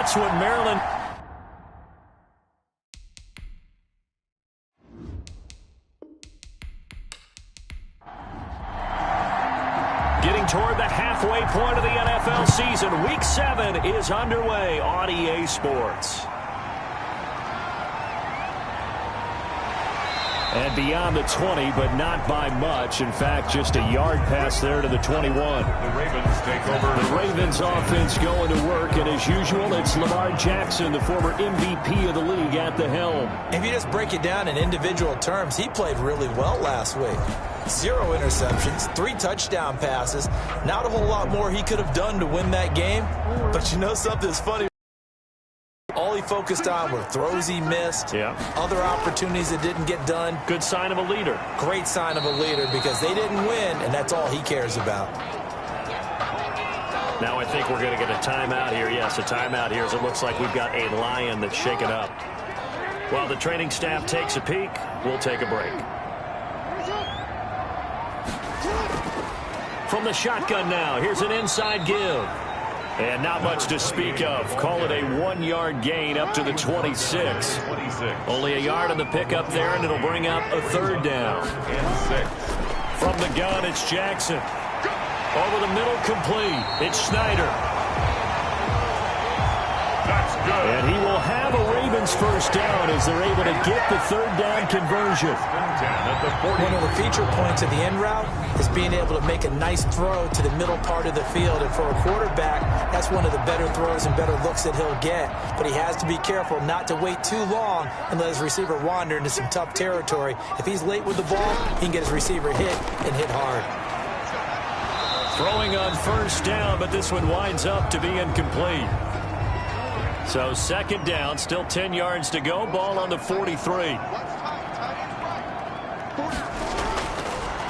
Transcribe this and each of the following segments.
That's what Maryland... Getting toward the halfway point of the NFL season. Week 7 is underway on EA Sports. And beyond the 20, but not by much. In fact, just a yard pass there to the 21. The Ravens take over. The Ravens offense going to work, and as usual, it's Lamar Jackson, the former MVP of the league, at the helm. If you just break it down in individual terms, he played really well last week. 0 interceptions, 3 touchdown passes. Not a whole lot more he could have done to win that game. But you know something's funny? All he focused on were throws he missed, other opportunities that didn't get done. Good sign of a leader. Great sign of a leader because they didn't win, and that's all he cares about. Now I think we're going to get a timeout here. Yes, a timeout here as it looks like we've got a Lion that's shaken up. While the training staff takes a peek, we'll take a break. From the shotgun now, here's an inside give. And not much to speak of. Call it a 1-yard gain up to the 26. Only a yard on the pickup there, and it'll bring up a 3rd down. From the gun, it's Jackson. Over the middle, complete. It's Snyder. That's good. And he will have a Ravens first down as they're able to get the 3rd down conversion. One of the feature points of the end route is being able to make a nice throw to the middle part of the field. And for a quarterback, that's one of the better throws and better looks that he'll get. But he has to be careful not to wait too long and let his receiver wander into some tough territory. If he's late with the ball, he can get his receiver hit and hit hard. Throwing on first down, but this one winds up to be incomplete. So 2nd down, still 10 yards to go. Ball on the 43.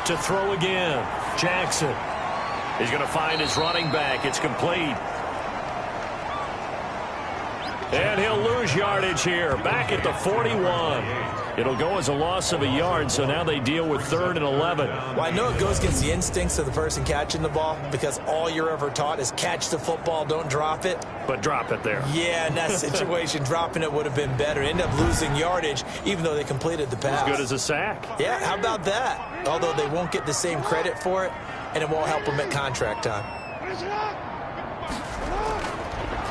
To throw again, Jackson. He's going to find his running back. It's complete. And he'll lose yardage here. Back at the 41. It'll go as a loss of a yard, so now they deal with 3rd and 11. Well, I know it goes against the instincts of the person catching the ball because all you're ever taught is catch the football, don't drop it. But drop it there. Yeah, in that situation, dropping it would have been better. End up losing yardage, even though they completed the pass. As good as a sack. Yeah, how about that? Although they won't get the same credit for it, and it won't help them at contract time.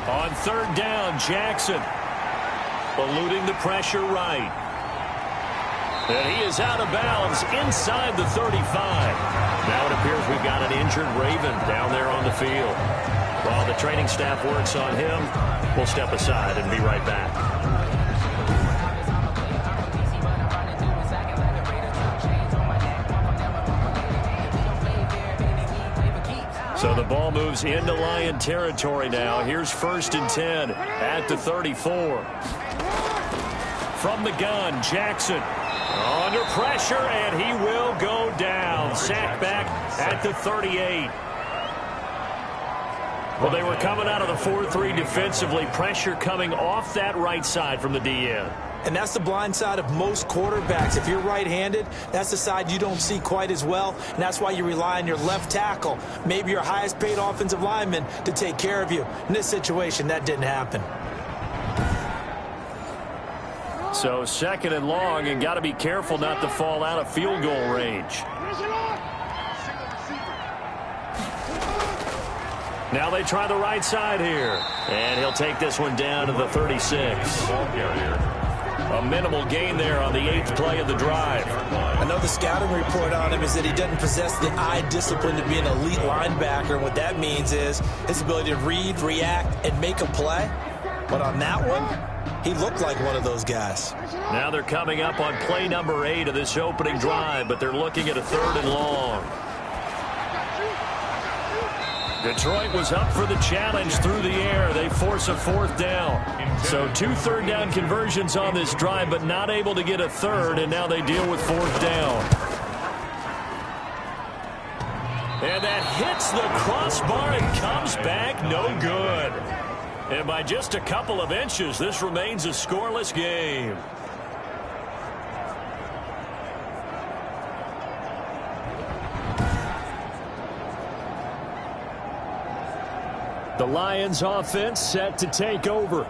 On 3rd down, Jackson eluding the pressure right. And he is out of bounds inside the 35. Now it appears we've got an injured Raven down there on the field. While the training staff works on him, we'll step aside and be right back. So the ball moves into Lion territory now. Here's 1st and 10 at the 34. From the gun, Jackson under pressure, and he will go down. Sack back at the 38. Well, they were coming out of the 4-3 defensively. Pressure coming off that right side from the DN. And that's the blind side of most quarterbacks. If you're right-handed, that's the side you don't see quite as well, and that's why you rely on your left tackle, maybe your highest-paid offensive lineman, to take care of you. In this situation, that didn't happen. So 2nd and long, and got to be careful not to fall out of field goal range. Now they try the right side here, and he'll take this one down to the 36. A minimal gain there on the 8th play of the drive. I know the scouting report on him is that he doesn't possess the eye discipline to be an elite linebacker. And what that means is his ability to read, react, and make a play. But on that one, he looked like one of those guys. Now they're coming up on play number 8 of this opening drive, but they're looking at a 3rd and long. Detroit was up for the challenge through the air. They force a 4th down. So 2 3rd down conversions on this drive, but not able to get a 3rd, and now they deal with 4th down. And that hits the crossbar and comes back no good. And by just a couple of inches, this remains a scoreless game. The The Lions offense set to take over.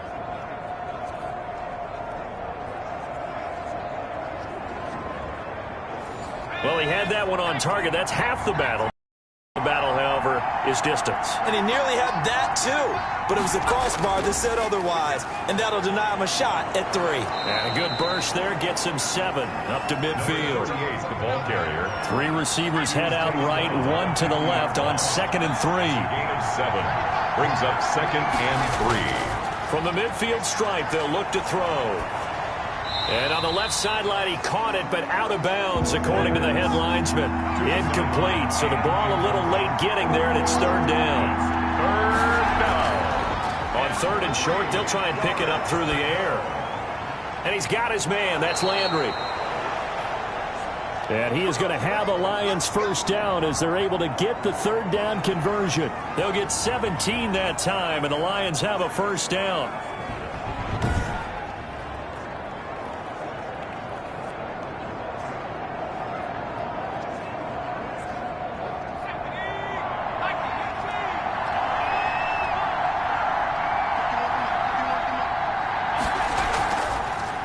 Well, he had that one on target. That's half the battle. The battle, however, is distance. And he nearly had that, too. But it was the crossbar that said otherwise. And that'll deny him a shot at 3. And a good burst there gets him 7 up to midfield. The ball carrier. 3 receivers head out right, 1 to the left on 2nd and 3. Gain of 7. Brings up 2nd and 3. From the midfield stripe, they'll look to throw. And on the left sideline, he caught it, but out of bounds, according to the head linesman. Incomplete, so the ball a little late getting there, and it's 3rd down. 3rd down. On 3rd and short, they'll try and pick it up through the air. And he's got his man. That's Landry. And he is going to have a Lions first down as they're able to get the 3rd down conversion. They'll get 17 that time, and the Lions have a first down.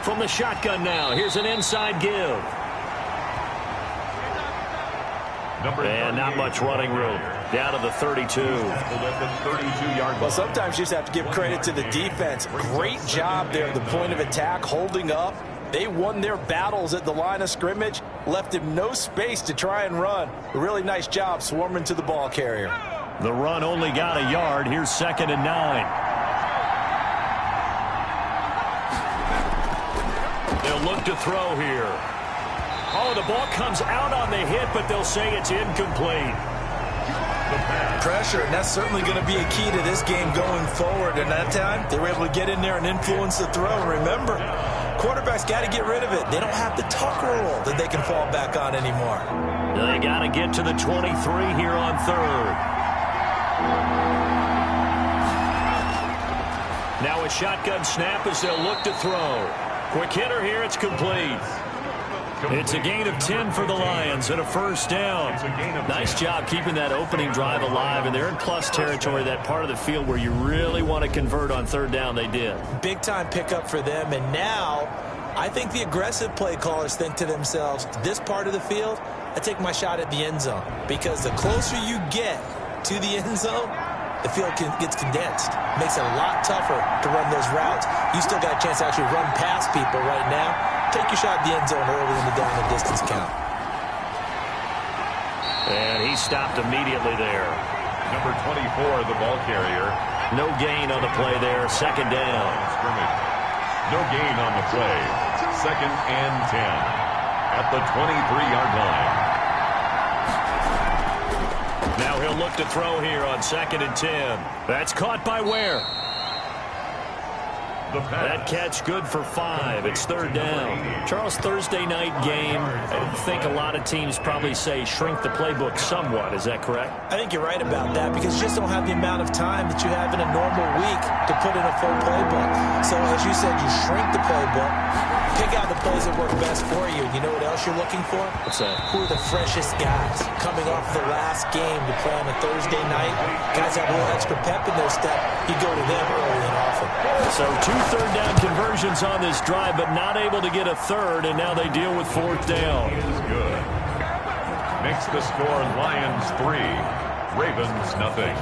From the shotgun now, here's an inside give. And not much running room. Down to the 32. Well, sometimes you just have to give credit to the defense. Great job there at the point of attack, holding up. They won their battles at the line of scrimmage, left him no space to try and run. A really nice job swarming to the ball carrier. The run only got a yard. Here's 2nd and 9. They'll look to throw here. Oh, the ball comes out on the hit, but they'll say it's incomplete. Pressure, and that's certainly going to be a key to this game going forward. And that time, they were able to get in there and influence the throw. And remember, quarterbacks got to get rid of it. They don't have the tuck rule that they can fall back on anymore. They got to get to the 23 here on 3rd. Now a shotgun snap as they'll look to throw. Quick hitter here, it's complete. It's a gain of 10 for the Lions and a first down. Nice job keeping that opening drive alive, and they're in plus territory, that part of the field where you really want to convert on 3rd down. They did. Big-time pickup for them, and now I think the aggressive play callers think to themselves, this part of the field, I take my shot at the end zone, because the closer you get to the end zone, the field gets condensed. Makes it a lot tougher to run those routes. You still got a chance to actually run past people right now. Take your shot at the end zone early in the down and distance count. And he stopped immediately there. Number 24, the ball carrier. No gain on the play there. 2nd down. Scrimmage. No gain on the play. 2nd and 10. At the 23-yard line. Now he'll look to throw here on 2nd and 10. That's caught by Ware. That catch good for 5. It's 3rd down. Charles, Thursday night game, I think a lot of teams probably say shrink the playbook somewhat. Is that correct? I think you're right about that because you just don't have the amount of time that you have in a normal week to put in a full playbook. So as you said, you shrink the playbook, pick out the plays that work best for you. You know what else you're looking for? What's that? Who are the freshest guys coming off the last game to play on a Thursday night? Guys have a little extra pep in their step. You go to them early and often. So 2 3rd down conversions on this drive, but not able to get a 3rd, and now they deal with 4th down. Is good. Makes the score Lions 3, Ravens nothing.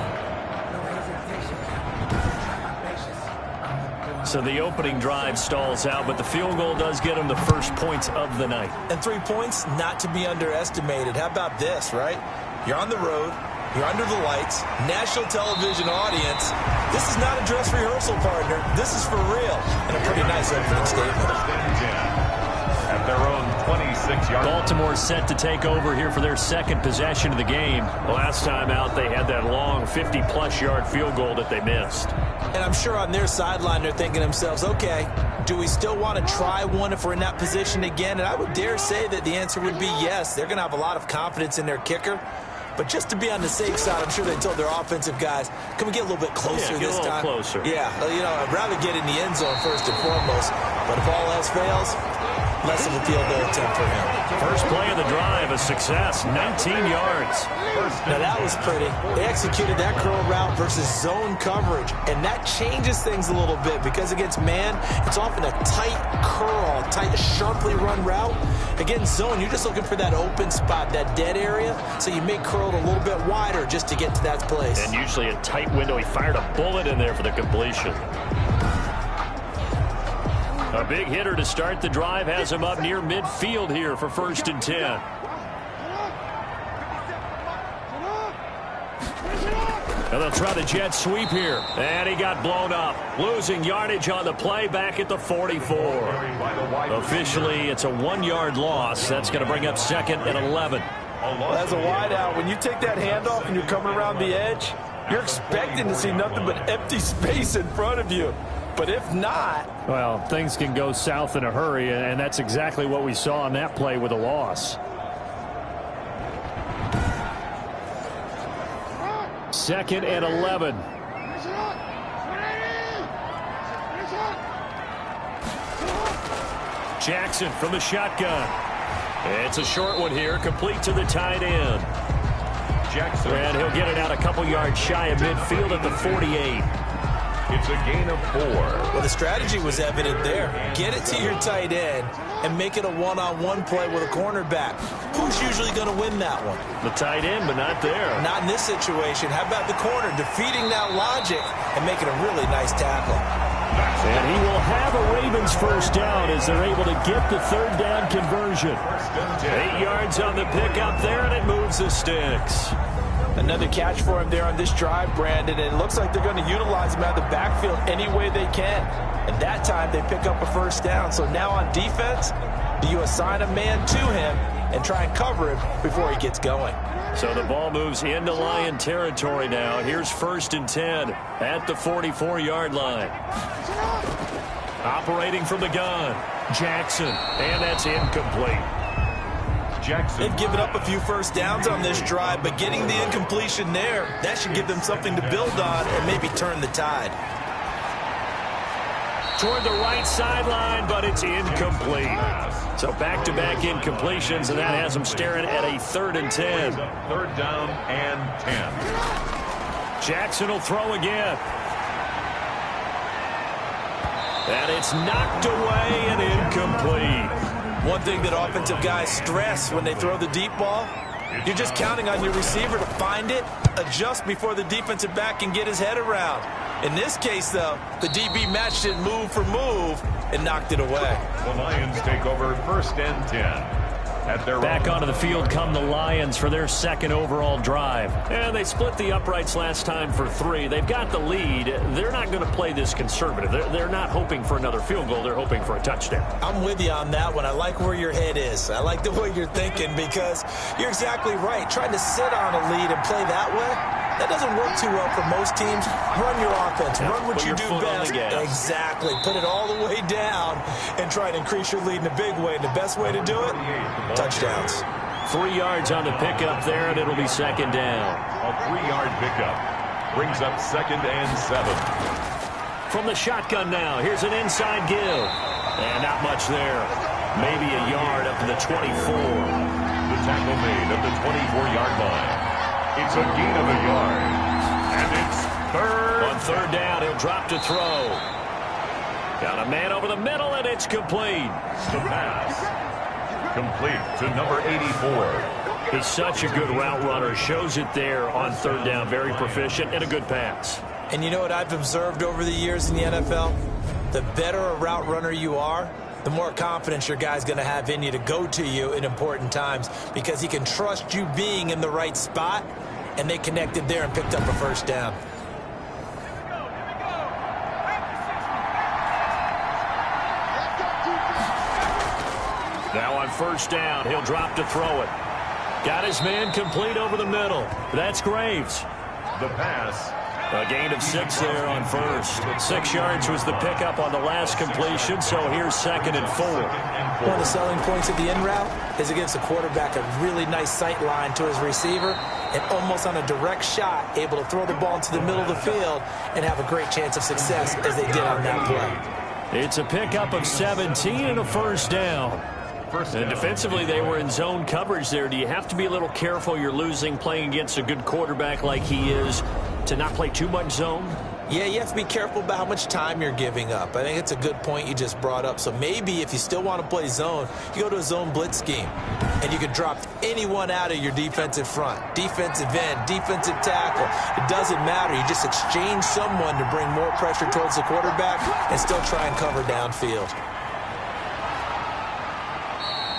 So the opening drive stalls out, but the field goal does get them the first points of the night. And 3 points, not to be underestimated. How about this, right? You're on the road. You're under the lights. National television audience. This is not a dress rehearsal, partner. This is for real. And a pretty nice opening statement. At their own 26-yard. Baltimore set to take over here for their 2nd possession of the game. The last time out, they had that long 50-plus yard field goal that they missed. And I'm sure on their sideline, they're thinking to themselves, okay, do we still want to try one if we're in that position again? And I would dare say that the answer would be yes. They're going to have a lot of confidence in their kicker. But just to be on the safe side, I'm sure they told their offensive guys, can we get a little bit closer this time? Closer. Yeah, you know, I'd rather get in the end zone first and foremost. But if all else fails, less of a field goal attempt for him. First play of the drive, a success, 19 yards. Now that was pretty. They executed that curl route versus zone coverage, and that changes things a little bit because against man, it's often a tight curl, tight, sharply run route. Against zone, you're just looking for that open spot, that dead area, so you make curl a little bit wider just to get to that place. And usually a tight window. He fired a bullet in there for the completion. A big hitter to start the drive has him up near midfield here for 1st and 10. And they'll try the jet sweep here. And he got blown up. Losing yardage on the play back at the 44. Officially, it's a 1-yard loss. That's going to bring up 2nd and 11. As a wideout, when you take that handoff and you're coming around the edge, you're expecting to see nothing but empty space in front of you. But if not... Well, things can go south in a hurry, and that's exactly what we saw on that play with a loss. 2nd and 11. Jackson from the shotgun. It's a short one here, complete to the tight end. Jackson. And he'll get it out a couple yards shy of midfield at the 48. It's a gain of 4. Well, the strategy was evident there. Get it to your tight end and make it a one-on-one play with a cornerback. Who's usually going to win that one? The tight end, but not there. Not in this situation. How about the corner defeating that logic and making a really nice tackle? And he will have a Ravens first down as they're able to get the 3rd down conversion. 8 yards on the pickup there, and it moves the sticks. Another catch for him there on this drive, Brandon, and it looks like they're going to utilize him out of the backfield any way they can. And that time they pick up a first down. So now on defense, do you assign a man to him and try and cover him before he gets going? So the ball moves into Lion territory now. Here's 1st and 10 at the 44-yard line. Operating from the gun, Jackson, and that's incomplete. Jackson. They've given up a few first downs on this drive, but getting the incompletion there, that should give them something to build on and maybe turn the tide. Toward the right sideline, but it's incomplete. So back-to-back incompletions, and that has them staring at a 3rd and 10. 3rd down and 10. Jackson will throw again. And it's knocked away and incomplete. One thing that offensive guys stress when they throw the deep ball, you're just counting on your receiver to find it, adjust before the defensive back can get his head around. In this case, though, the DB matched it move for move and knocked it away. The Lions take over 1st and 10. At their Back onto the field come the Lions for their 2nd overall drive. And they split the uprights last time for 3. They've got the lead. They're not going to play this conservative. They're not hoping for another field goal. They're hoping for a touchdown. I'm with you on that one. I like where your head is. I like the way you're thinking because you're exactly right. Trying to sit on a lead and play that way, that doesn't work too well for most teams. Run your offense. Run what you do best. Exactly. Put it all the way down and try to increase your lead in a big way. And the best way to do it, touchdowns. 3 yards on the pickup there, and it'll be 2nd down. A 3-yard pickup brings up 2nd and 7. From the shotgun now, here's an inside give. And not much there. Maybe a yard up to the 24. The tackle made at the 24-yard line. It's a gain of a yard. And it's 3rd. On 3rd down, he'll drop to throw. Got a man over the middle, and it's complete. The pass. Complete to number 84. He's such a good route runner. Shows it there on 3rd down. Very proficient and a good pass. And you know what I've observed over the years in the NFL? The better a route runner you are, the more confidence your guy's going to have in you to go to you in important times because he can trust you being in the right spot, and they connected there and picked up a first down. Now on 1st down, he'll drop to throw it. Got his man complete over the middle. That's Graves. The pass. A gain of 6 there on 1st. 6 yards was the pickup on the last completion, so here's 2nd and 4. One of the selling points of the in route is it gives the quarterback a really nice sight line to his receiver and almost on a direct shot able to throw the ball into the middle of the field and have a great chance of success as they did on that play. It's a pickup of 17 and a first down. And defensively, they were in zone coverage there. Do you have to be a little careful you're losing playing against a good quarterback like he is to not play too much zone? Yeah, you have to be careful about how much time you're giving up. I think it's a good point you just brought up. So maybe if you still want to play zone, you go to a zone blitz scheme. And you can drop anyone out of your defensive front. Defensive end, defensive tackle. It doesn't matter. You just exchange someone to bring more pressure towards the quarterback and still try and cover downfield.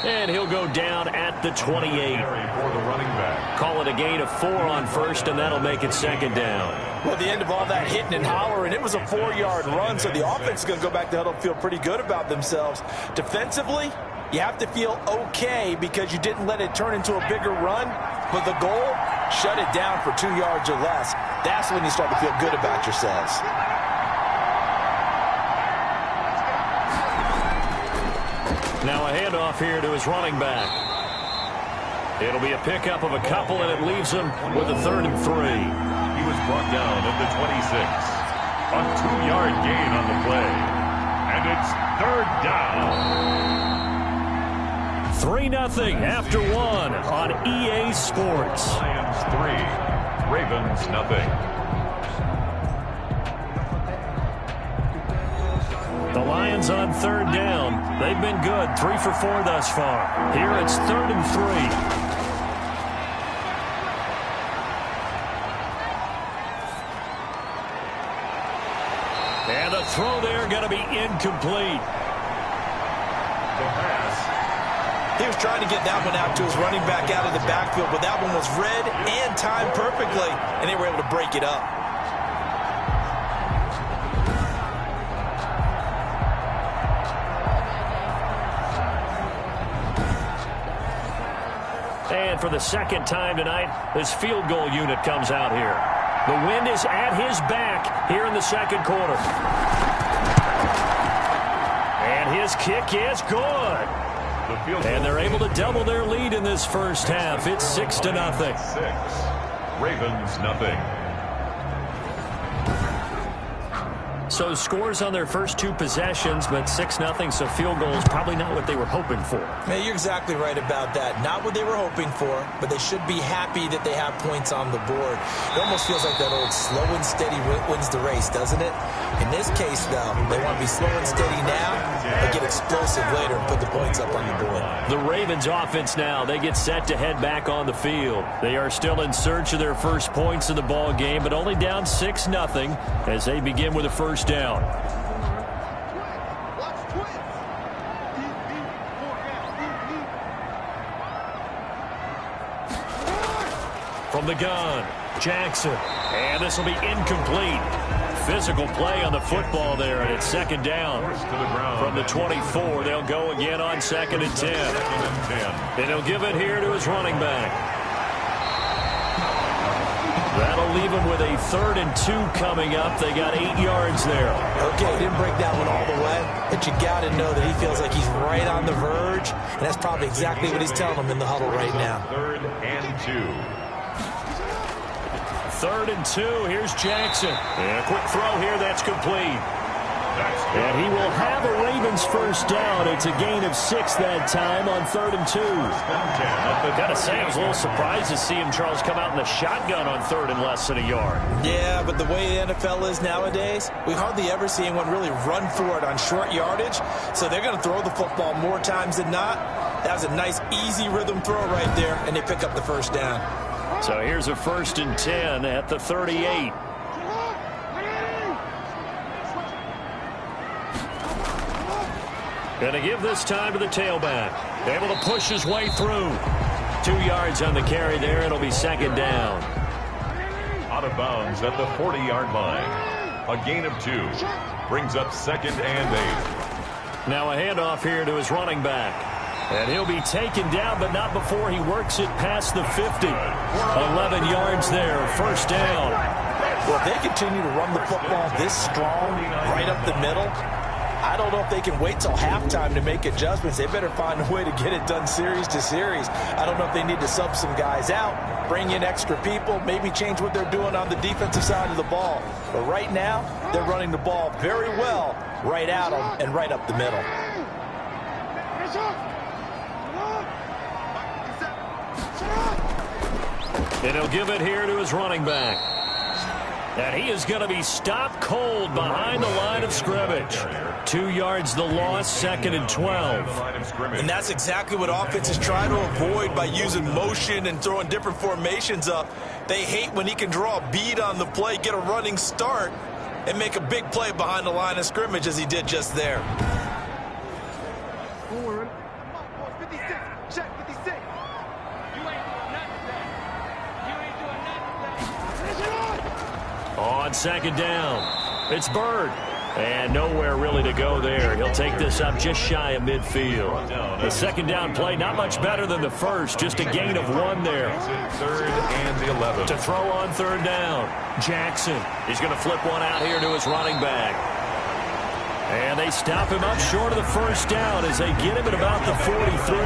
And he'll go down at the 28. For the running back. Call it a gain of 4 on first, and that'll make it second down. Well, at the end of all that hitting and hollering, it was a 4-yard run, so the offense is going to go back to huddle and feel pretty good about themselves. Defensively, you have to feel okay because you didn't let it turn into a bigger run, but the goal, shut it down for 2 yards or less. That's when you start to feel good about yourselves. Now a handoff here to his running back. It'll be a pickup of a couple, and it leaves him with a 3rd and 3. He was brought down at the 26. A 2-yard gain on the play. And it's 3rd down. 3-0 after 1 on EA Sports. Lions 3, Ravens nothing. The Lions on 3rd down. They've been good, 3 for 4 thus far. Here it's 3rd and 3. And the throw there going to be incomplete. The pass. He was trying to get that one out to his running back out of the backfield, but that one was read and timed perfectly, and they were able to break it up. And for the second time tonight, this field goal unit comes out here. The wind is at his back here in the second quarter. And his kick is good. And they're able to double their lead in this first half. It's 6-0. 6. Ravens nothing. So scores on their first 2 possessions, but 6-0, so field goal is probably not what they were hoping for. Man, you're exactly right about that. Not what they were hoping for, but they should be happy that they have points on the board. It almost feels like that old slow and steady wins the race, doesn't it? In this case, though, they want to be slow and steady now, but get explosive later and put the points up on the board. The Ravens offense now, they get set to head back on the field. They are still in search of their first points in the ball game, but only down 6-0 as they begin with a first down. From the gun, Jackson. And this will be incomplete. Physical play on the football there, and it's 2nd down. From the 24, they'll go again on 2nd and 10. And he'll give it here to his running back. That'll leave them with a 3rd and 2 coming up. They got 8 yards there. Okay, didn't break that one all the way, but you got to know that he feels like he's right on the verge, and that's probably exactly what he's telling them in the huddle right now. 3rd and 2. 3rd and 2. Here's Jackson. And a quick throw here. That's complete. And he will have a Ravens first down. It's a gain of 6 that time on 3rd and 2. Got to say, I was a little surprised to see him, Charles, come out in the shotgun on 3rd and less than a yard. Yeah, but the way the NFL is nowadays, we hardly ever see anyone really run for it on short yardage. So they're going to throw the football more times than not. That was a nice, easy rhythm throw right there, and they pick up the first down. So here's a 1st and 10 at the 38. Going to give this time to the tailback. Able to push his way through. 2 yards on the carry there. It'll be 2nd down. Out of bounds at the 40-yard line. A gain of 2. Brings up 2nd and 8. Now a handoff here to his running back. And he'll be taken down, but not before he works it past the 50. 11 yards there. First down. Well, if they continue to run the football this strong, right up the middle, I don't know if they can wait till halftime to make adjustments. They better find a way to get it done series to series. I don't know if they need to sub some guys out, bring in extra people, maybe change what they're doing on the defensive side of the ball. But right now, they're running the ball very well right at them and right up the middle. And he'll give it here to his running back. And he is going to be stopped cold behind the line of scrimmage. 2 yards the loss, 2nd and 12. And that's exactly what offenses try to avoid by using motion and throwing different formations up. They hate when he can draw a bead on the play, get a running start, and make a big play behind the line of scrimmage as he did just there. Check 56. You ain't doing nothing today. You ain't doing nothing today. On 2nd down, it's Bird. And nowhere really to go there. He'll take this up just shy of midfield. The 2nd down play, not much better than the first. Just a gain of 1 there. 3rd and 11. To throw on 3rd down, Jackson. He's going to flip one out here to his running back. And they stop him up short of the 1st down as they get him at about the 43.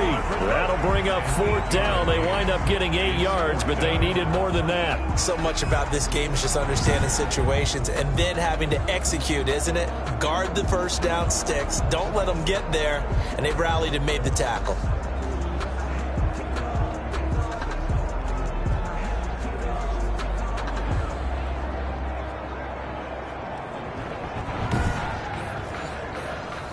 That'll bring up 4th down. They wind up getting 8 yards, but they needed more than that. So much about this game is just understanding situations and then having to execute, isn't it? Guard the 1st down sticks. Don't let them get there. And they rallied and made the tackle.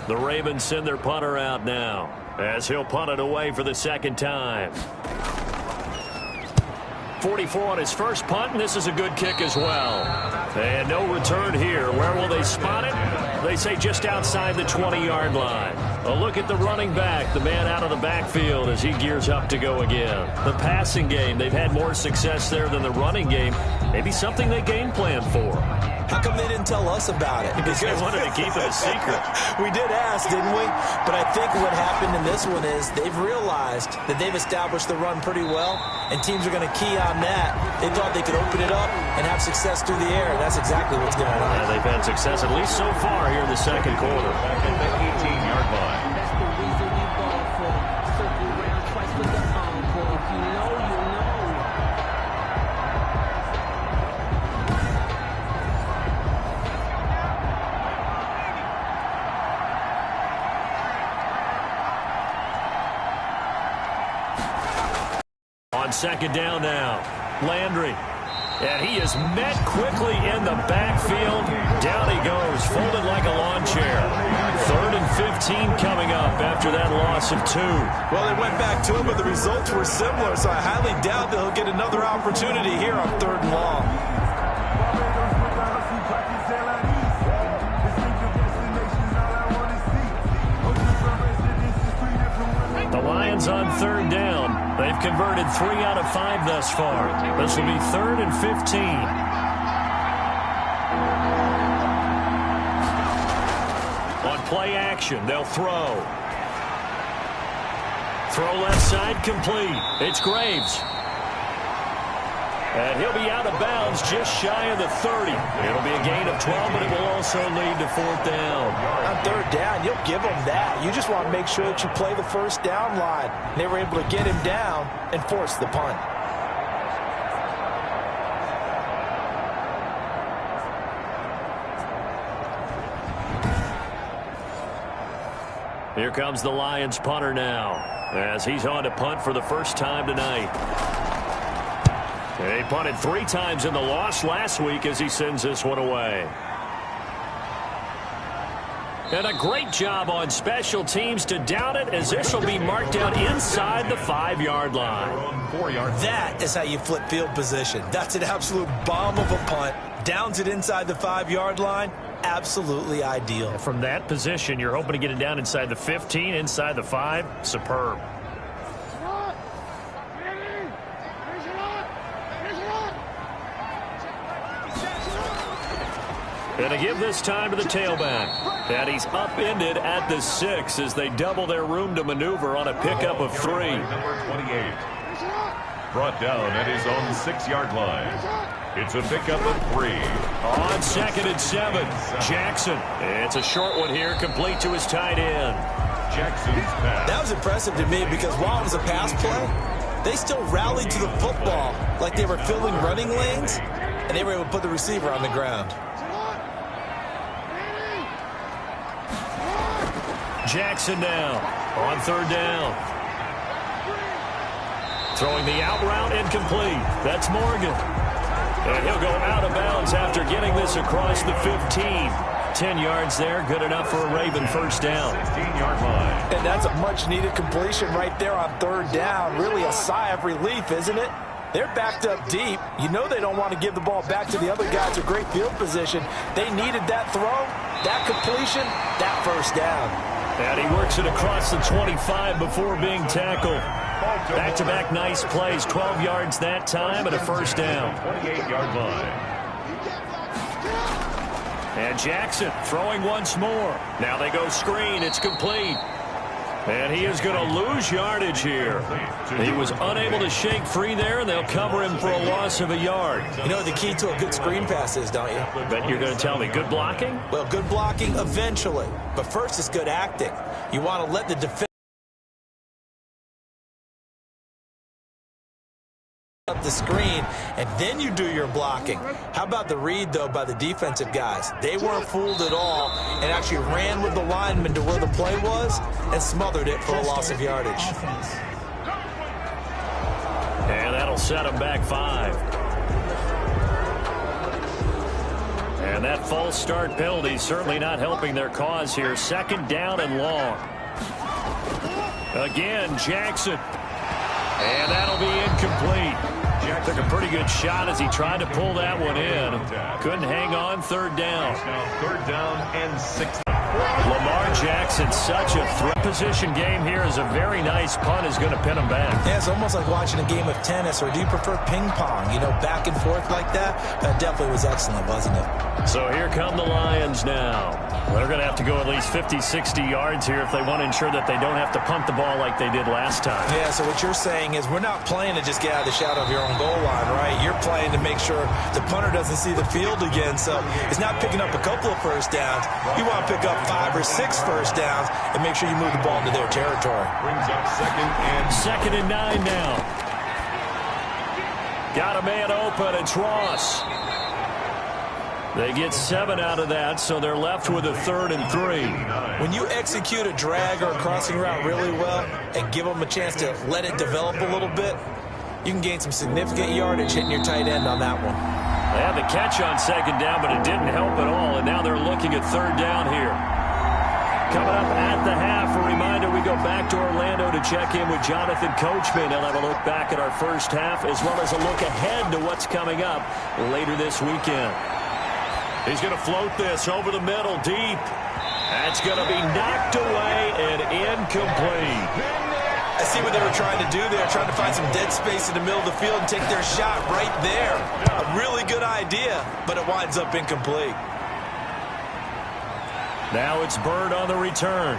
The Ravens send their punter out now as he'll punt it away for the 2nd time. 44 on his first punt, and this is a good kick as well. And no return here. Where will they spot it? They say just outside the 20-yard line. A look at the running back, the man out of the backfield as he gears up to go again. The passing game, they've had more success there than the running game. Maybe something they game plan for. How come they didn't tell us about it? Because they wanted to keep it a secret. We did ask, didn't we? But I think what happened in this one is they've realized that they've established the run pretty well, and teams are going to key on that. They thought they could open it up and have success through the air, and that's exactly what's going on. Yeah, they've had success, at least so far, here in the 2nd quarter. Back at the 18-yard line. That's the reason we ball for. Circle around twice with the encore. If you know, you know. On 2nd down now, Landry. And he is met quickly in the backfield. Down he goes, folded like a lawn chair. 3rd and 15 coming up after that loss of 2. Well, they went back to him, but the results were similar, so I highly doubt that he'll get another opportunity here on 3rd and long. The Lions on 3rd down. They've converted 3 out of 5 thus far. This will be 3rd and 15. On play action, they'll throw. Throw left side complete. It's Graves. And he'll be out of bounds just shy of the 30. It'll be a gain of 12, but it will also lead to 4th down. On 3rd down, you'll give them that. You just want to make sure that you play the 1st down line. They were able to get him down and force the punt. Here comes the Lions punter now as he's on to punt for the first time tonight. He punted 3 times in the loss last week as he sends this one away. And a great job on special teams to down it as this will be marked out inside the 5-yard line. 4 yards. That is how you flip field position. That's an absolute bomb of a punt. Downs it inside the 5-yard line. Absolutely ideal. From that position, you're hoping to get it down inside the 15, inside the 5. Superb. And to give this time to the tailback. And he's upended at the 6 as they double their room to maneuver on a pickup of 3. Number 28. brought down at his own 6-yard line. It's a pickup of 3. On 2nd and 7, Jackson. It's a short one here, complete to his tight end. Jackson's pass. That was impressive to me because while it was a pass play, they still rallied to the football like they were filling running lanes, and they were able to put the receiver on the ground. Jackson now on 3rd down. Throwing the out route incomplete. That's Morgan. And he'll go out of bounds after getting this across the 15. 10 yards there, good enough for a Raven first down. 16-yard line. And that's a much-needed completion right there on 3rd down. Really a sigh of relief, isn't it? They're backed up deep. You know they don't want to give the ball back to the other guys with great field position. They needed that throw, that completion, that first down. And he works it across the 25 before being tackled. Back-to-back nice plays, 12 yards that time and a first down. 28-yard line. And Jackson throwing once more. Now they go screen. It's complete. And he is going to lose yardage here. He was unable to shake free there, and they'll cover him for a loss of a yard. You know what the key to a good screen pass is, don't you? Bet you're going to tell me good blocking? Well, good blocking eventually. But first it's good acting. You want to let the defense up the screen, and then you do your blocking. How about the read, though, by the defensive guys? They weren't fooled at all and actually ran with the lineman to where the play was and smothered it for a loss of yardage. And that'll set them back 5. And that false start penalty certainly not helping their cause here. 2nd down and long. Again, Jackson. And that'll be incomplete. Took a pretty good shot as he tried to pull that one in. Couldn't hang on. 3rd down. Now 3rd down and 6. Lamar Jackson, such a threat position game here, is a very nice punt is going to pin him back. Yeah, it's almost like watching a game of tennis, or do you prefer ping pong? You know, back and forth like that? That definitely was excellent, wasn't it? So here come the Lions now. They're going to have to go at least 50, 60 yards here if they want to ensure that they don't have to punt the ball like they did last time. Yeah, so what you're saying is we're not playing to just get out of the shadow of your own goal line, right? You're playing to make sure the punter doesn't see the field again. So it's not picking up a couple of first downs. You want to pick up 5 or 6 first downs and make sure you move the ball into their territory. Brings up 2nd and 9 now. Got a man open. It's Ross. They get 7 out of that, so they're left with a 3rd and 3. When you execute a drag or a crossing route really well and give them a chance to let it develop a little bit, you can gain some significant yardage hitting your tight end on that one. They had the catch on 2nd down, but it didn't help at all, and now they're looking at 3rd down here. Coming up at the half, a reminder, we go back to Orlando to check in with Jonathan Coachman. He'll have a look back at our first half as well as a look ahead to what's coming up later this weekend. He's going to float this over the middle deep. That's going to be knocked away and incomplete. I see what they were trying to do there, trying to find some dead space in the middle of the field and take their shot right there. A really good idea, but it winds up incomplete. Now it's Bird on the return.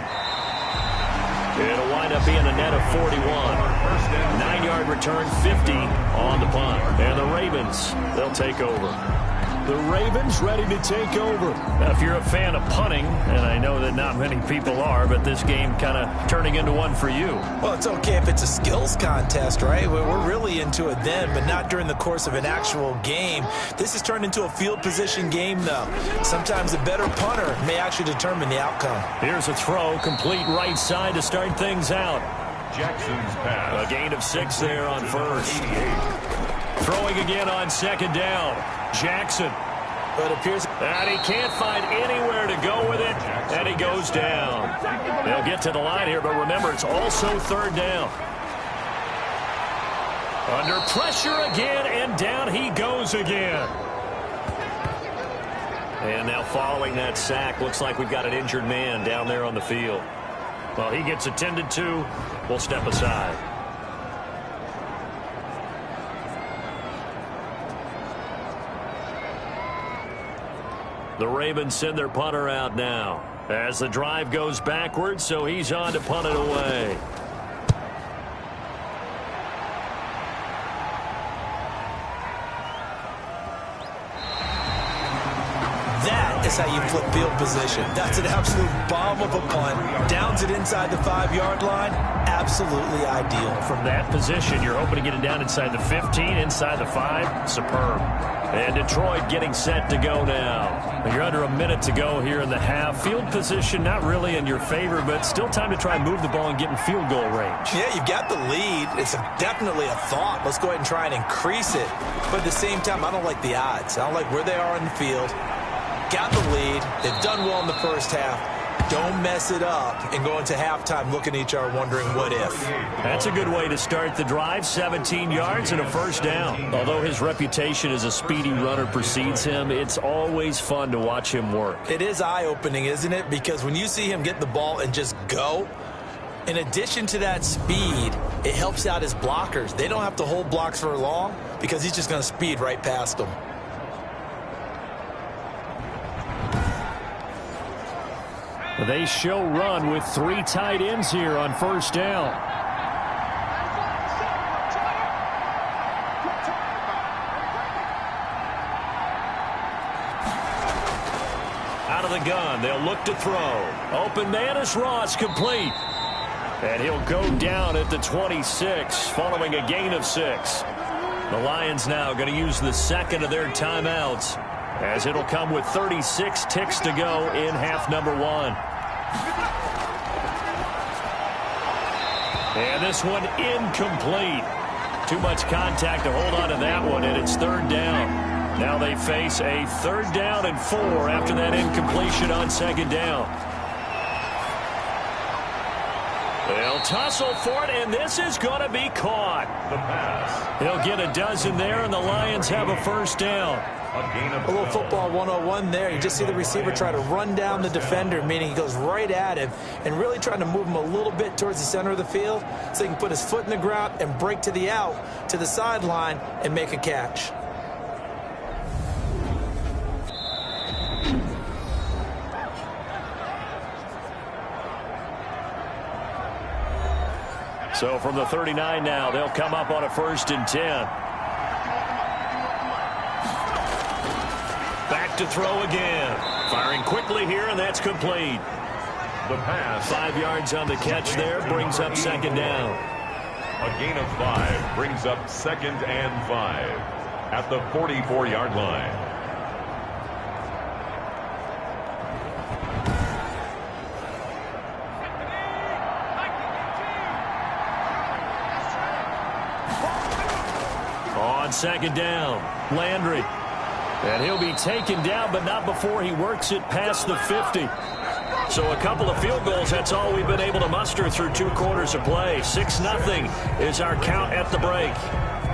It'll wind up being a net of 41. 9-yard return, 50 on the punt. And the Ravens, they'll take over. The Ravens ready to take over. Now, if you're a fan of punting, and I know that not many people are, but this game kind of turning into one for you. Well, it's okay if it's a skills contest, right? We're really into it then, but not during the course of an actual game. This has turned into a field position game, though. Sometimes the better punter may actually determine the outcome. Here's a throw, complete right side to start things out. Jackson's pass. A gain of 6 there on first. 88. Throwing again on 2nd down. Jackson. But it appears And he can't find anywhere to go with it, and he goes down. They'll get to the line here, but remember, it's also 3rd down. Under pressure again, and down he goes again. And now following that sack, looks like we've got an injured man down there on the field. Well, he gets attended to. We'll step aside. The Ravens send their punter out now as the drive goes backwards, so he's on to punt it away. That's how you flip field position. That's an absolute bomb of a punt. Downs it inside the 5-yard line. Absolutely ideal. From that position, you're hoping to get it down inside the 15, inside the 5. Superb. And Detroit getting set to go now. You're under a minute to go here in the half. Field position not really in your favor, but still time to try and move the ball and get in field goal range. Yeah, you've got the lead. It's definitely a thought. Let's go ahead and try and increase it. But at the same time, I don't like the odds. I don't like where they are in the field. Got the lead. They've done well in the first half. Don't mess it up and go into halftime looking at each other wondering what if. That's a good way to start the drive. 17 yards and a first down. Although his reputation as a speedy runner precedes him, it's always fun to watch him work. It is eye-opening, isn't it? Because when you see him get the ball and just go, in addition to that speed, it helps out his blockers. They don't have to hold blocks for long because he's just going to speed right past them. They show run with 3 tight ends here on first down. Out of the gun, they'll look to throw. Open man is Ross, complete. And he'll go down at the 26, following a gain of 6. The Lions now going to use the second of their timeouts, as it'll come with 36 ticks to go in half number 1. And this one incomplete. Too much contact to hold on to that one, and it's third down. Now they face a 3rd down and 4 after that incompletion on 2nd down. They'll tussle for it, and this is going to be caught. The pass. He'll get a dozen there, and the Lions have a first down. A little football 101 there. You just see the receiver try to run down the defender, meaning he goes right at him and really trying to move him a little bit towards the center of the field so he can put his foot in the ground and break to the out, to the sideline, and make a catch. So from the 39 now, they'll come up on a 1st and 10. Back to throw again. Firing quickly here, and that's complete. The pass. 5 yards on the catch there, brings up 2nd down. A gain of 5 brings up 2nd and 5 at the 44-yard line. On 2nd down, Landry. And he'll be taken down, but not before he works it past the 50. So a couple of field goals, that's all we've been able to muster through 2 quarters of play. 6-0 is our count at the break.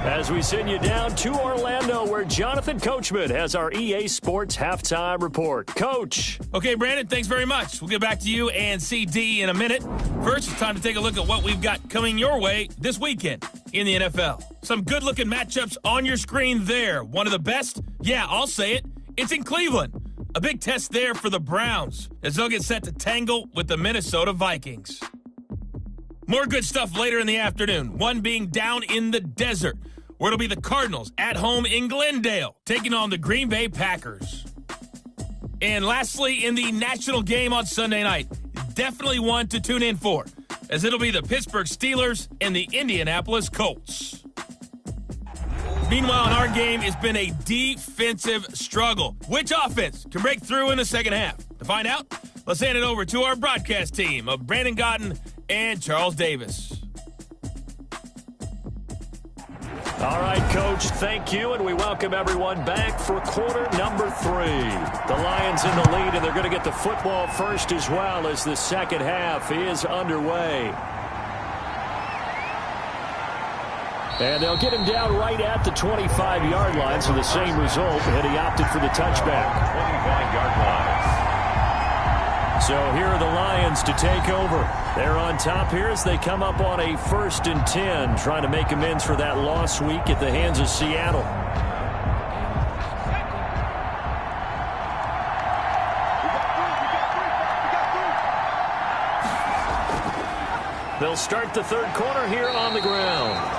As we send you down to Orlando, where Jonathan Coachman has our EA Sports Halftime Report. Coach. Okay, Brandon, thanks very much. We'll get back to you and CD in a minute. First, it's time to take a look at what we've got coming your way this weekend in the NFL. Some good-looking matchups on your screen there. One of the best? Yeah, I'll say it. It's in Cleveland. A big test there for the Browns as they'll get set to tangle with the Minnesota Vikings. More good stuff later in the afternoon, one being down in the desert, where it'll be the Cardinals at home in Glendale, taking on the Green Bay Packers. And lastly, in the national game on Sunday night, definitely one to tune in for, as it'll be the Pittsburgh Steelers and the Indianapolis Colts. Meanwhile, in our game, it's been a defensive struggle. Which offense can break through in the second half? To find out, let's hand it over to our broadcast team of Brandon Gotten and Charles Davis. All right, Coach, thank you, and we welcome everyone back for quarter number 3. The Lions in the lead, and they're going to get the football first as well as the second half is underway. And they'll get him down right at the 25-yard line, so the same result, and he opted for the touchback. 25-yard line. So here are the Lions to take over. They're on top here as they come up on a 1st and 10, trying to make amends for that loss week at the hands of Seattle. They'll start the 3rd quarter here on the ground.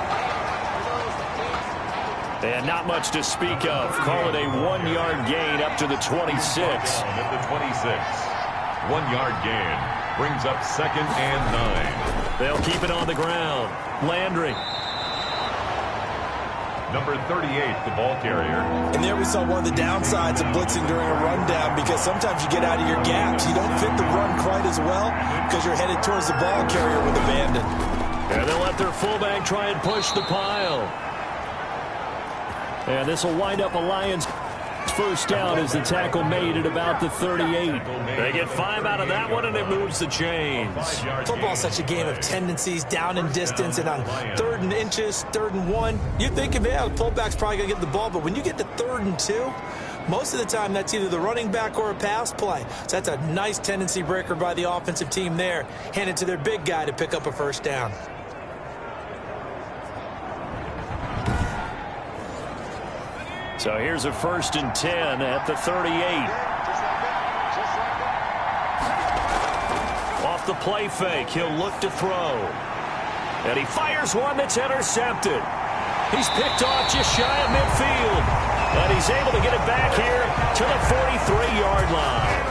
And not much to speak of. Call it a 1-yard gain up to the 26. At the 26. 1-yard gain brings up 2nd and 9. They'll keep it on the ground. Landry. Number 38, the ball carrier. And there we saw one of the downsides of blitzing during a rundown, because sometimes you get out of your gaps. You don't fit the run quite as well because you're headed towards the ball carrier with abandon. And they'll let their fullback try and push the pile. And this will wind up a Lions first down as the tackle made at about the 38. They get 5 out of that one, and it moves the chains. Football's such a game of tendencies, down and distance, and on 3rd and inches, 3rd and 1, you're thinking, man, the pullback's probably going to get the ball. But when you get to 3rd and 2, most of the time that's either the running back or a pass play. So that's a nice tendency breaker by the offensive team there. Hand it to their big guy to pick up a first down. So here's a 1st and 10 at the 38. Off the play fake, he'll look to throw. And he fires one that's intercepted. He's picked off just shy of midfield. And he's able to get it back here to the 43-yard line.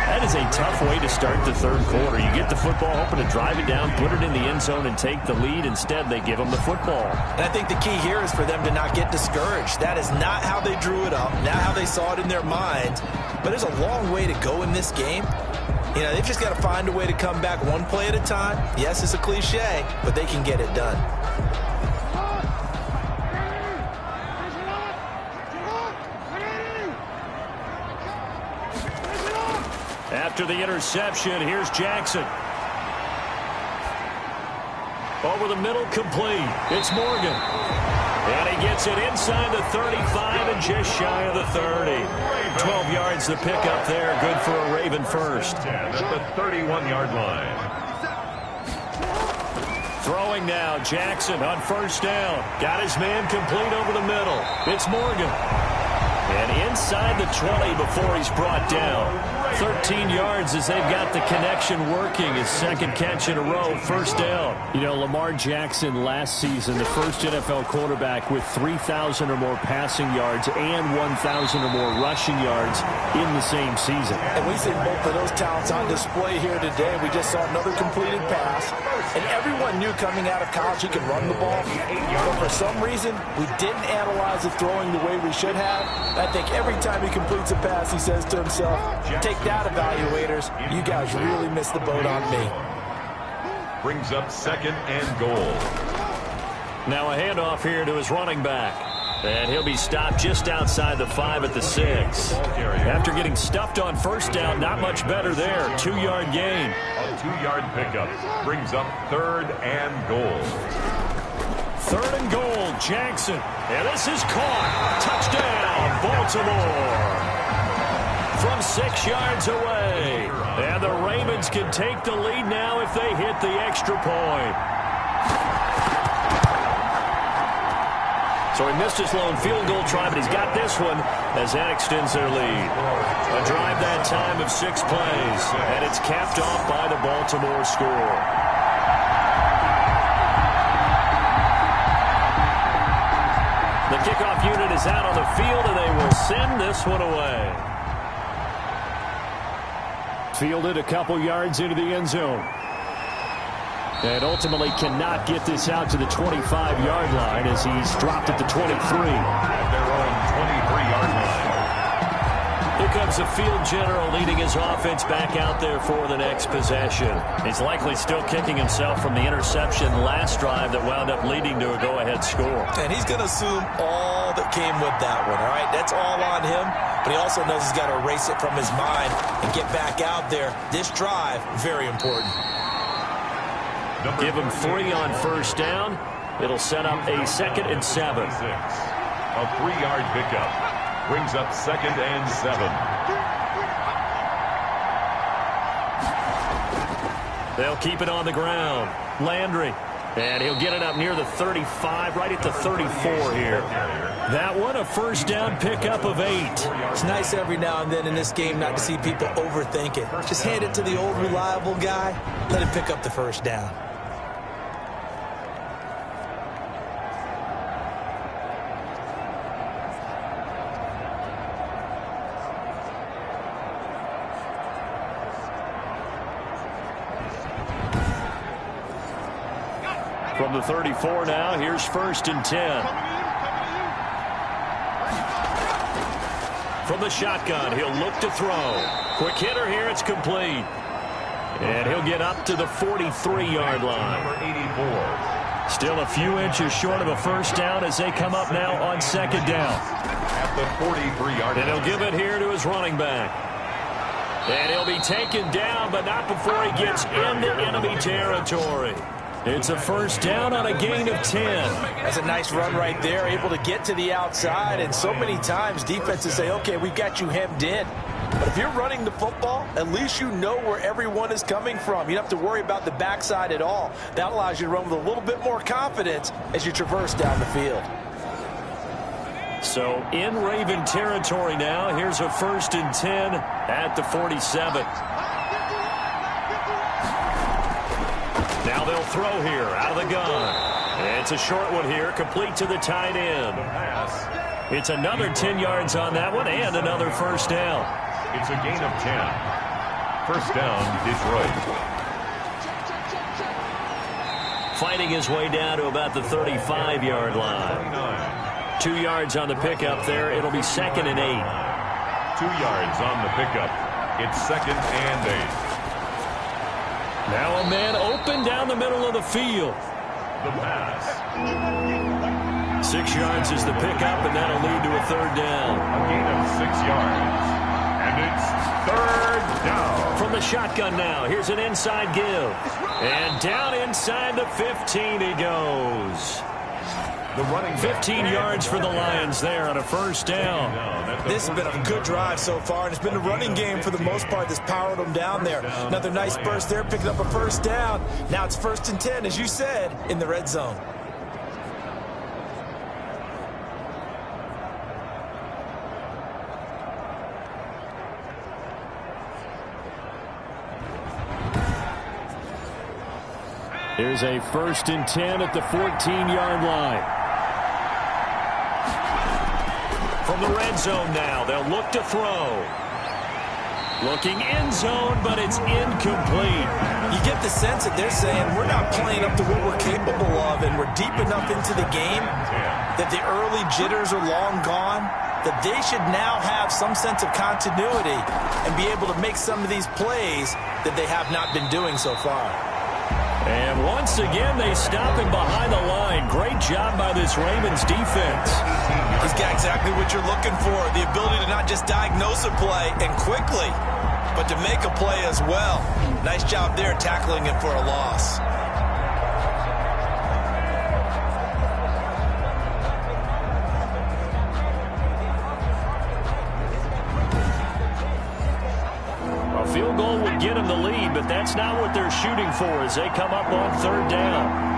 That is a tough way to start the 3rd quarter. You get the football, hoping to drive it down, put it in the end zone, and take the lead. Instead, they give them the football. And I think the key here is for them to not get discouraged. That is not how they drew it up, not how they saw it in their minds. But there's a long way to go in this game. You know, they've just got to find a way to come back one play at a time. Yes, it's a cliche, but they can get it done. After the interception, here's Jackson. Over the middle, complete. It's Morgan. And he gets it inside the 35 and just shy of the 30. 12 yards to pick up there. Good for a Raven first. At the 31-yard line. Throwing now, Jackson on first down. Got his man complete over the middle. It's Morgan. And inside the 20 before he's brought down. 13 yards as they've got the connection working. His 2nd catch in a row, first down. You know, Lamar Jackson last season, the first NFL quarterback with 3,000 or more passing yards and 1,000 or more rushing yards in the same season. And we see both of those talents on display here today. We just saw another completed pass. And everyone knew coming out of college he could run the ball. But for some reason, we didn't analyze the throwing the way we should have. I think every time he completes a pass, he says to himself, take that, evaluators. You guys really missed the boat on me. Brings up 2nd and goal. Now a handoff here to his running back. And he'll be stopped just outside the 5 at the 6. After getting stuffed on first down, not much better there. 2-yard gain. A 2-yard pickup brings up 3rd and goal. 3rd and goal, Jackson. And this is caught. Touchdown, Baltimore. From 6 yards away. And the Ravens can take the lead now if they hit the extra point. So he missed his lone field goal try, but he's got this one as that extends their lead. A drive that time of 6 plays, and it's capped off by the Baltimore score. The kickoff unit is out on the field, and they will send this one away. Fielded a couple yards into the end zone. And ultimately cannot get this out to the 25-yard line as he's dropped at the 23. At their own 23-yard line. Here comes the field general leading his offense back out there for the next possession. He's likely still kicking himself from the interception last drive that wound up leading to a go-ahead score. And he's going to assume all that came with that one, all right? That's all on him, but he also knows he's got to erase it from his mind and get back out there. This drive, very important. Give him 3 on first down. It'll set up a 2nd and 7. A 3-yard pickup brings up 2nd and 7. They'll keep it on the ground. Landry. And he'll get it up near the 35, right at the 34 here. That one, a first down pickup of 8. It's nice every now and then in this game not to see people overthink it. Just hand it to the old reliable guy. Let him pick up the first down. From the 34 now, here's 1st and 10. From the shotgun, he'll look to throw. Quick hitter here, it's complete. And he'll get up to the 43-yard line. Number 84. Still a few inches short of a first down as they come up now on 2nd down. At the 43-yard line. And he'll give it here to his running back. And he'll be taken down, but not before he gets into enemy territory. It's a first down on a gain of 10. That's a nice run right there, able to get to the outside. And so many times defenses say, okay, we've got you hemmed in. But if you're running the football, at least you know where everyone is coming from. You don't have to worry about the backside at all. That allows you to run with a little bit more confidence as you traverse down the field. So in Raven territory now, here's a 1st and 10 at the 47. Now they'll throw here out of the gun. It's a short one here, complete to the tight end. It's another 10 yards on that one and another first down. It's a gain of 10. First down, Detroit. Fighting his way down to about the 35-yard line. 2 yards on the pickup there. It'll be 2nd and 8. 2 yards on the pickup. It's 2nd and 8. Now a man open down the middle of the field. The pass. 6 yards is the pickup, and that'll lead to a 3rd down. A gain of 6 yards. And it's 3rd down. From the shotgun now, here's an inside give. And down inside the 15 he goes. 15 yards for the Lions there on a first down. This has been a good drive so far, and it's been a running game for the most part that's powered them down there. Another nice burst there, picking up a first down. Now it's 1st and 10, as you said, in the red zone. Here's a 1st and 10 at the 14-yard line. From the red zone now, they'll look to throw. Looking end zone, but it's incomplete. You get the sense that they're saying we're not playing up to what we're capable of, and we're deep enough into the game that the early jitters are long gone, that they should now have some sense of continuity and be able to make some of these plays that they have not been doing so far. And once again, they stop him behind the line. Great job by this Ravens defense. He's got exactly what you're looking for, the ability to not just diagnose a play and quickly, but to make a play as well. Nice job there tackling it for a loss. A field goal would get him the lead, but that's not what they're shooting for as they come up on 3rd down.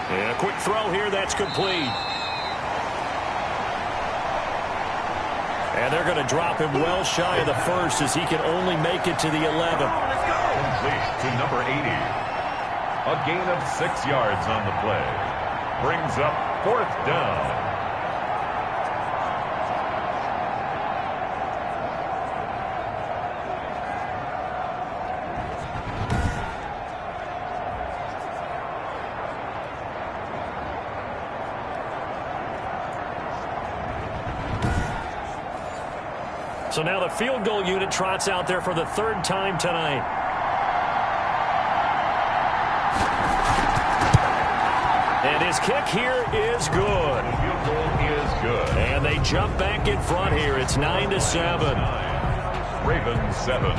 And a quick throw here, that's complete. And they're going to drop him well shy of the 1st as he can only make it to the 11. Complete to number 80. A gain of 6 yards on the play. Brings up 4th down. So now the field goal unit trots out there for the 3rd time tonight. And his kick here is good. The field goal is good. And they jump back in front here. It's 9-7. Ravens 7.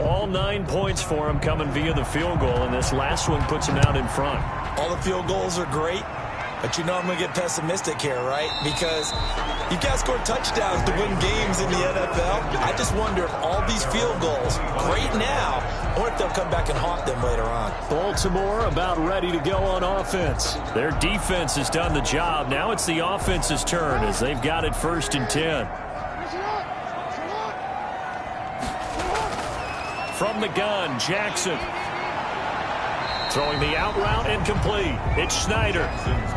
All 9 points for him coming via the field goal, and this last one puts him out in front. All the field goals are great, but you know I'm going to get pessimistic here, right? Because you've got to score touchdowns to win games in the NFL. I just wonder if all these field goals, great now, or if they'll come back and haunt them later on. Baltimore about ready to go on offense. Their defense has done the job. Now it's the offense's turn as they've got it 1st and 10. From the gun, Jackson. Throwing the out route and complete. It's Schneider.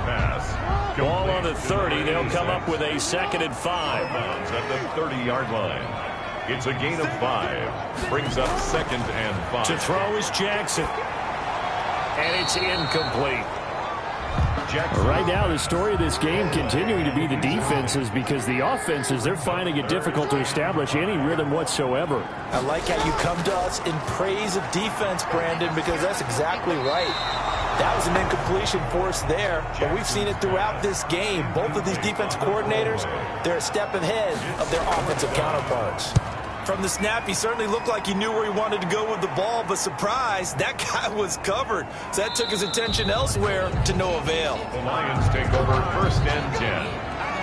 Pass. Ball on the 30. They'll come up with a 2nd and 5. At the 30-yard line. It's a gain of 5. Brings up 2nd and 5. To throw is Jackson. And it's incomplete. Jackson. Right now, the story of this game continuing to be the defenses, because the offenses, they're finding it difficult to establish any rhythm whatsoever. I like how you come to us in praise of defense, Brandon, because that's exactly right. That was an incompletion forced there, but we've seen it throughout this game. Both of these defense coordinators, they're a step ahead of their offensive counterparts. From the snap, he certainly looked like he knew where he wanted to go with the ball, but surprise, that guy was covered. So that took his attention elsewhere to no avail. The Lions take over 1st and 10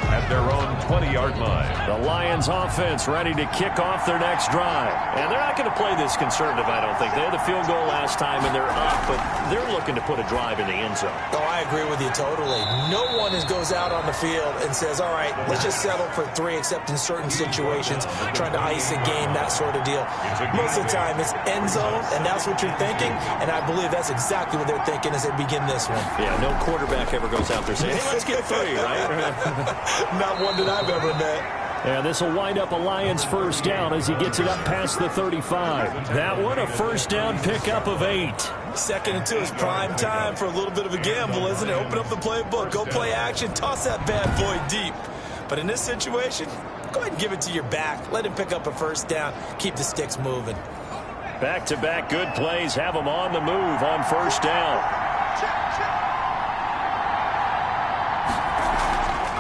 at their own 20-yard line. The Lions offense ready to kick off their next drive. And they're not going to play this conservative, I don't think. They had the field goal last time, and they're up, but they're looking to put a drive in the end zone. Oh, I agree with you totally. No one goes out on the field and says, all right, let's just settle for 3, except in certain situations, trying to ice a game, that sort of deal. Most of the time, it's end zone, and that's what you're thinking, and I believe that's exactly what they're thinking as they begin this one. Yeah, no quarterback ever goes out there saying, hey, let's get 3, right? Not one that I've ever met. And this will wind up a Lions first down as he gets it up past the 35. That one, a first down pickup of 8. 2nd and 2 is prime time for a little bit of a gamble, isn't it? Open up the playbook, go play action, toss that bad boy deep. But in this situation, go ahead and give it to your back. Let him pick up a first down. Keep the sticks moving. Back-to-back good plays have them on the move on first down.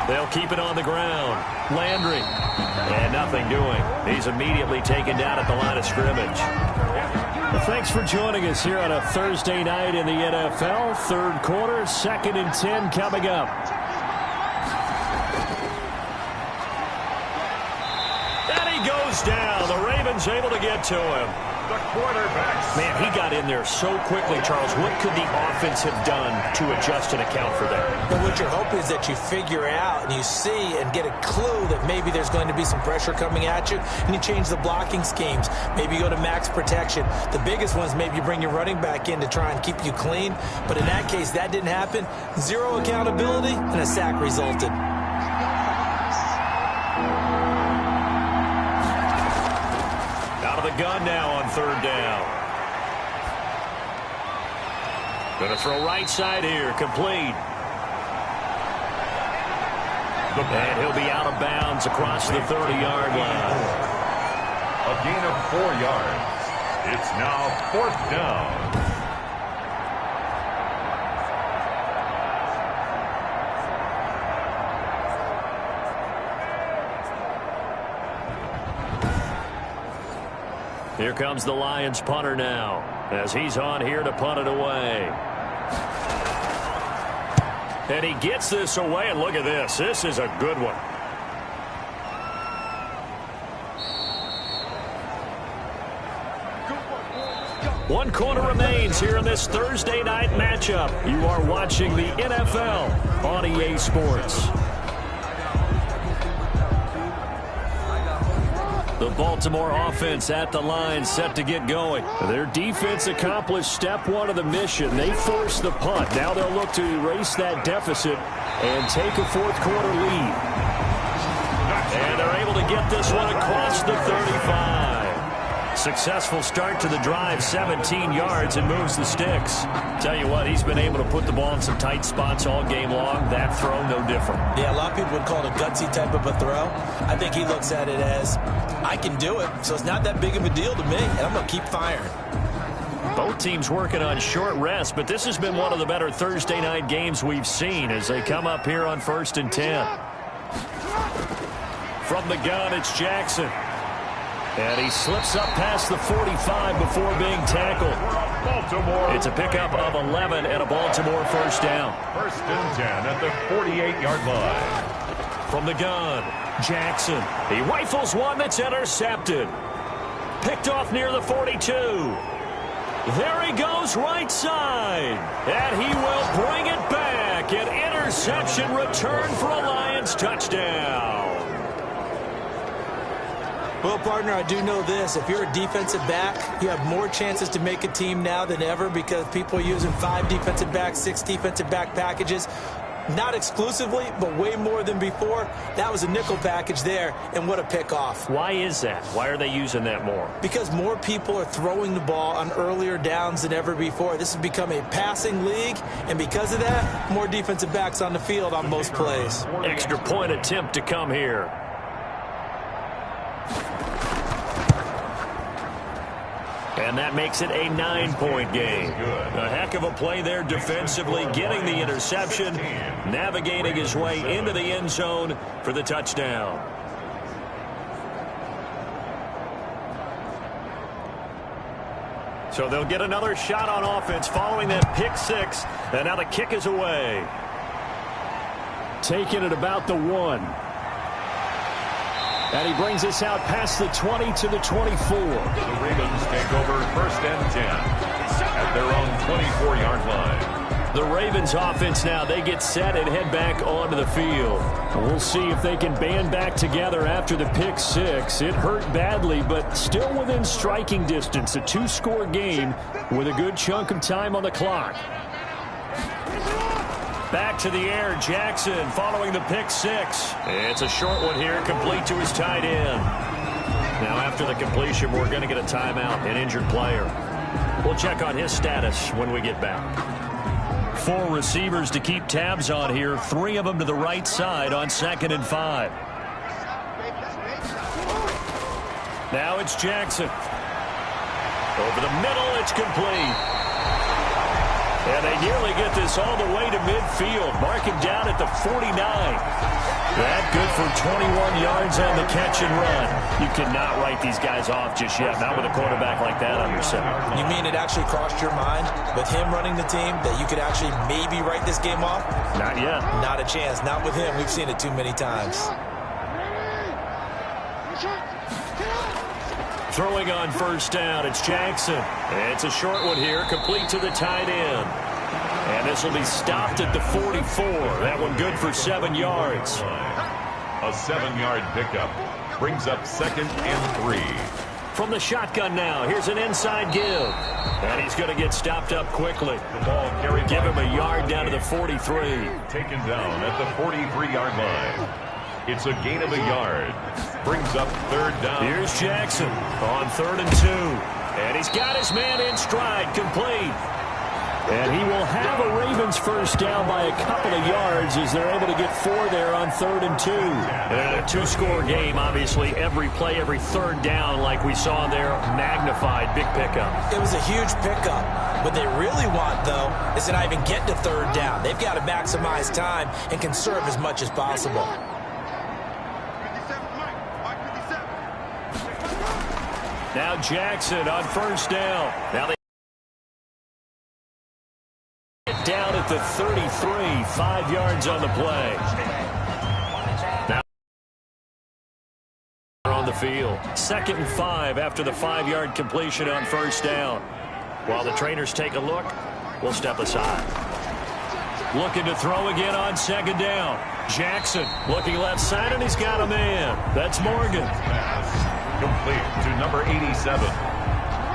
They'll keep it on the ground. Landry. And nothing doing. He's immediately taken down at the line of scrimmage. Well, thanks for joining us here on a Thursday night in the NFL. 3rd quarter, 2nd and 10 coming up. And he goes down. The Ravens able to get to him. The quarterback. Man, he got in there so quickly, Charles. What could the offense have done to adjust and account for that? But what you're hoping is that you figure out and you see and get a clue that maybe there's going to be some pressure coming at you, and you change the blocking schemes. Maybe you go to max protection. The biggest one is maybe you bring your running back in to try and keep you clean. But in that case, that didn't happen. 0 accountability, and a sack resulted. The gun now on 3rd down. Going to throw right side here, complete. And he'll be out of bounds across the 30-yard line. A gain of 4 yards. It's now 4th down. Here comes the Lions punter now, as he's on here to punt it away. And he gets this away, and look at this. This is a good one. One quarter remains here in this Thursday night matchup. You are watching the NFL on EA Sports. The Baltimore offense at the line, set to get going. Their defense accomplished step 1 of the mission. They forced the punt. Now they'll look to erase that deficit and take a 4th quarter lead. And they're able to get this one across the 35. Successful start to the drive, 17 yards, and moves the sticks. Tell you what, he's been able to put the ball in some tight spots all game long. That throw, no different. Yeah, a lot of people would call it a gutsy type of a throw. I think he looks at it as, I can do it, so it's not that big of a deal to me, and I'm going to keep firing. Both teams working on short rest, but this has been one of the better Thursday night games we've seen as they come up here on 1st and 10. From the gun, it's Jackson. And he slips up past the 45 before being tackled. Baltimore. It's a pickup of 11 and a Baltimore first down. 1st and 10 at the 48-yard line. From the gun, Jackson. He rifles one that's intercepted. Picked off near the 42. There he goes right side. And he will bring it back. An interception return for a Lions touchdown. Well, partner, I do know this. If you're a defensive back, you have more chances to make a team now than ever because people are using 5 defensive backs, 6 defensive back packages. Not exclusively, but way more than before. That was a nickel package there, and what a pickoff. Why is that? Why are they using that more? Because more people are throwing the ball on earlier downs than ever before. This has become a passing league, and because of that, more defensive backs on the field on most plays. Extra point attempt to come here. And that makes it a 9-point game. A heck of a play there defensively, getting the interception, navigating his way into the end zone for the touchdown. So they'll get another shot on offense following that pick six, and now the kick is away. Taking it about the 1. And he brings us out past the 20 to the 24. The Ravens take over 1st and 10 at their own 24-yard line. The Ravens offense now, they get set and head back onto the field. We'll see if they can band back together after the pick six. It hurt badly, but still within striking distance. A 2-score game with a good chunk of time on the clock. Back to the air, Jackson following the pick six. It's a short one here, complete to his tight end. Now after the completion, we're going to get a timeout, an injured player. We'll check on his status when we get back. 4 receivers to keep tabs on here, 3 of them to the right side on 2nd and 5. Now it's Jackson. Over the middle, it's complete. And they nearly get this all the way to midfield. Mark him down at the 49. That good for 21 yards on the catch and run. You cannot write these guys off just yet, not with a quarterback like that under center. You mean it actually crossed your mind with him running the team that you could actually maybe write this game off? Not yet. Not a chance. Not with him. We've seen it too many times. Throwing on 1st down, it's Jackson. It's a short one here, complete to the tight end. And this will be stopped at the 44. That one good for 7 yards. A 7-yard pickup brings up 2nd and 3. From the shotgun now, here's an inside give. And he's going to get stopped up quickly. The ball carried. Give him a yard down to the 43. Taken down at the 43-yard line. It's a gain of a yard. Brings up 3rd down. Here's Jackson on 3rd and 2. And he's got his man in stride, complete. And he will have a Ravens 1st down by a couple of yards as they're able to get 4 there on 3rd and 2. And a 2-score game, obviously. Every play, every 3rd down, like we saw there, magnified. Big pickup. It was a huge pickup. What they really want, though, is to not even get to 3rd down. They've got to maximize time and conserve as much as possible. Now Jackson on 1st down. Now they get down at the 33, 5 yards on the play. Now on the field. 2nd and 5 after the 5-yard completion on 1st down. While the trainers take a look, we'll step aside. Looking to throw again on 2nd down. Jackson looking left side, and he's got a man. That's Morgan. Complete to number 87.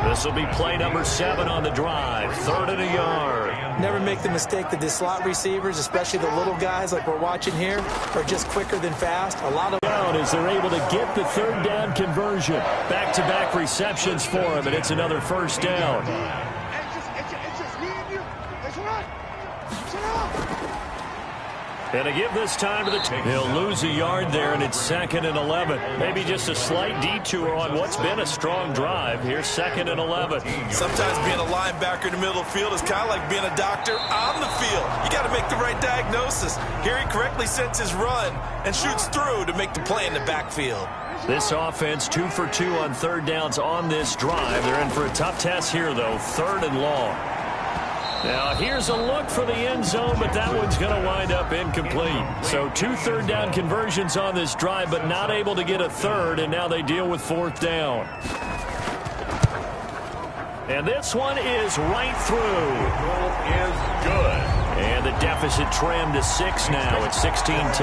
This will be play number 7 on the drive. 3rd and a yard. Never make the mistake that the slot receivers, especially the little guys like we're watching here, are just quicker than fast. A lot of down as they're able to get the 3rd down conversion. Back-to-back receptions for him, and it's another 1st down. And to give this time to the team. He'll lose a yard there, and it's 2nd and 11. Maybe just a slight detour on what's been a strong drive. Here's 2nd and 11. Sometimes being a linebacker in the middle of the field is kind of like being a doctor on the field. You got to make the right diagnosis. Here he correctly sets his run and shoots through to make the play in the backfield. This offense 2 for 2 on 3rd downs on this drive. They're in for a tough test here, though. 3rd and long. Now, here's a look for the end zone, but that one's going to wind up incomplete. So 2 3rd down conversions on this drive, but not able to get a 3rd, and now they deal with 4th down. And this one is right through. Goal is good. And the deficit trimmed to 6 now at 16-10.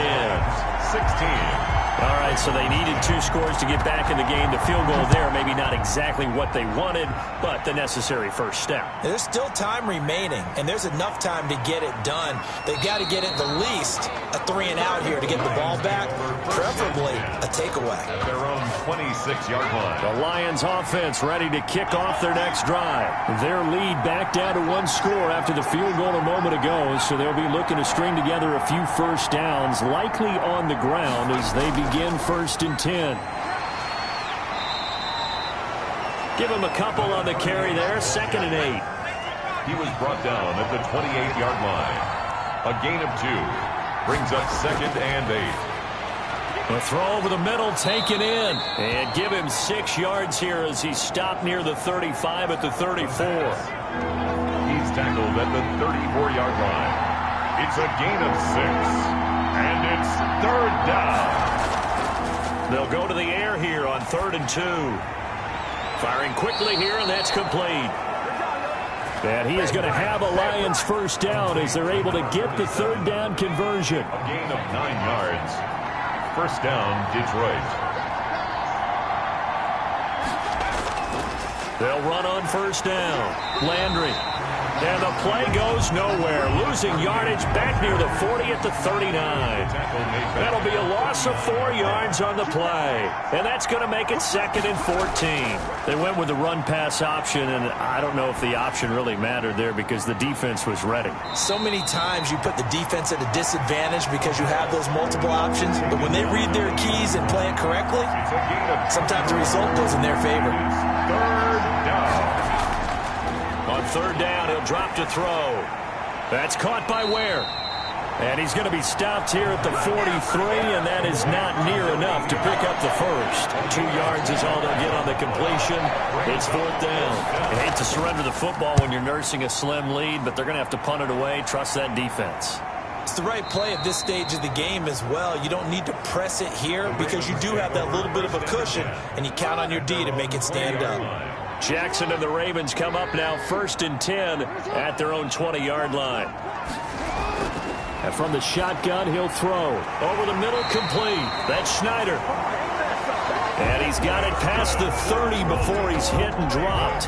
16. All right, so they needed 2 scores to get back in the game. The field goal there, maybe not exactly what they wanted, but the necessary first step. There's still time remaining, and there's enough time to get it done. They've got to get at the least a 3-and-out here to get the ball back, preferably a takeaway. At their own 26-yard line. The Lions offense ready to kick off their next drive. Their lead back down to 1 score after the field goal a moment ago, so they'll be looking to string together a few first downs, likely on the ground as they begin 1st and 10. Give him a couple on the carry there, 2nd and 8. He was brought down at the 28-yard line. A gain of 2 brings up 2nd and 8. A throw over the middle, taken in. And give him 6 yards here as he stopped near the 35 at the 34. He's tackled at the 34-yard line. It's a gain of 6. And it's 3rd down. They'll go to the air here on 3rd and 2. Firing quickly here, and that's complete. And he is going to have a Lions first down as they're able to get the 3rd down conversion. A gain of 9 yards. First down, Detroit. They'll run on 1st down. Landry. And the play goes nowhere. Losing yardage back near the 40 at the 39. That'll be a loss of 4 yards on the play. And that's going to make it 2nd and 14. They went with the run-pass option, and I don't know if the option really mattered there because the defense was ready. So many times you put the defense at a disadvantage because you have those multiple options. But when they read their keys and play it correctly, sometimes the result goes in their favor. 3rd down. On 3rd down, he'll drop to throw. That's caught by Ware. And he's going to be stopped here at the 43, and that is not near enough to pick up the first. 2 yards is all they'll get on the completion. It's 4th down. You hate to surrender the football when you're nursing a slim lead, but they're going to have to punt it away. Trust that defense. It's the right play at this stage of the game as well. You don't need to press it here because you do have that little bit of a cushion, and you count on your D to make it stand up. Jackson and the Ravens come up now 1st and 10 at their own 20-yard line. And from the shotgun, he'll throw. Over the middle, complete. That's Schneider. And he's got it past the 30 before he's hit and dropped.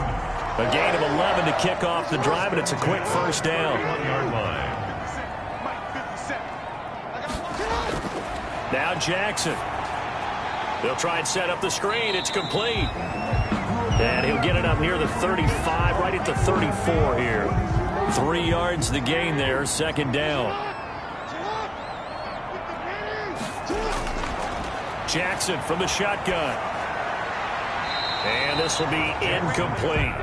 A gain of 11 to kick off the drive, and it's a quick first down. Now Jackson. They'll try and set up the screen. It's complete. And he'll get it up near the 35, right at the 34 here. 3 yards the gain there, 2nd down. Jackson from the shotgun. And this will be incomplete.